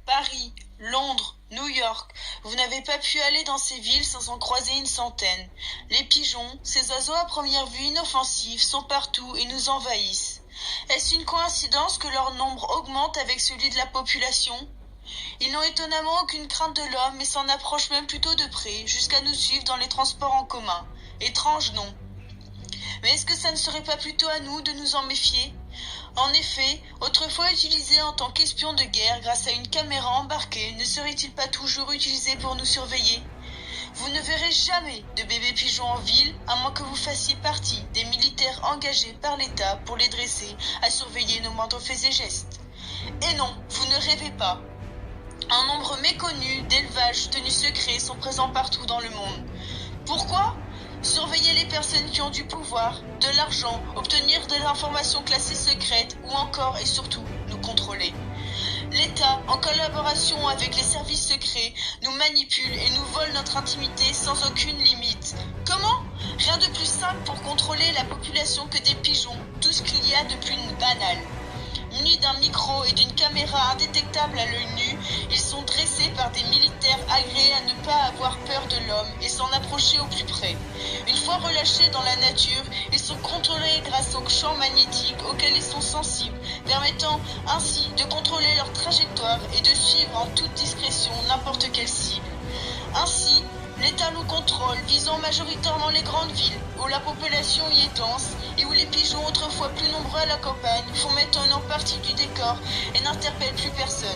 Paris, Londres, New York, vous n'avez pas pu aller dans ces villes sans en croiser une centaine. Les pigeons, ces oiseaux à première vue inoffensifs, sont partout et nous envahissent. Est-ce une coïncidence que leur nombre augmente avec celui de la population? Ils n'ont étonnamment aucune crainte de l'homme et s'en approchent même plutôt de près, jusqu'à nous suivre dans les transports en commun. Étrange, non? Mais est-ce que ça ne serait pas plutôt à nous de nous en méfier? En effet, autrefois utilisé en tant qu'espion de guerre grâce à une caméra embarquée, ne serait-il pas toujours utilisé pour nous surveiller? Vous ne verrez jamais de bébés pigeons en ville, à moins que vous fassiez partie des militaires engagés par l'État pour les dresser à surveiller nos moindres faits et gestes. Et non, vous ne rêvez pas. Un nombre méconnu d'élevages tenus secrets sont présents partout dans le monde. Pourquoi? Surveiller les personnes qui ont du pouvoir, de l'argent, obtenir de l'information classée secrète ou encore et surtout nous contrôler. L'État, en collaboration avec les services secrets, nous manipule et nous vole notre intimité sans aucune limite. Comment? Rien de plus simple pour contrôler la population que des pigeons, tout ce qu'il y a de plus banal. Munis d'un micro et d'une caméra indétectable à l'œil nu, ils sont dressés par des militaires agréés à ne pas avoir peur de l'homme et s'en approcher au plus près. Une fois relâchés dans la nature, ils sont contrôlés grâce aux champs magnétiques auxquels ils sont sensibles, permettant ainsi de contrôler leur trajectoire et de suivre en toute discrétion n'importe quelle cible. Ainsi, l'État nous contrôle, visant majoritairement les grandes villes, où la population y est dense et où les pigeons, autrefois plus nombreux à la campagne, font maintenant partie du décor et n'interpellent plus personne.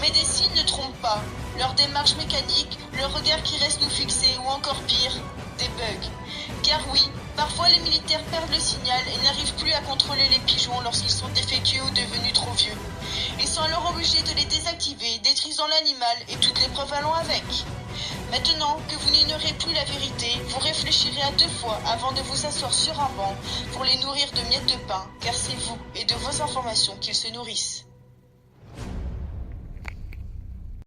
Mais des signes ne trompent pas. Leur démarche mécanique, le regard qui reste nous fixer ou encore pire, des bugs. Car oui, parfois les militaires perdent le signal et n'arrivent plus à contrôler les pigeons lorsqu'ils sont défectueux ou devenus trop vieux. Ils sont alors obligés de les désactiver, détruisant l'animal et toutes les preuves allant avec. Maintenant que vous n'ignorez plus la vérité, vous réfléchirez à 2 fois avant de vous asseoir sur un banc pour les nourrir de miettes de pain, car c'est vous et de vos informations qu'ils se nourrissent.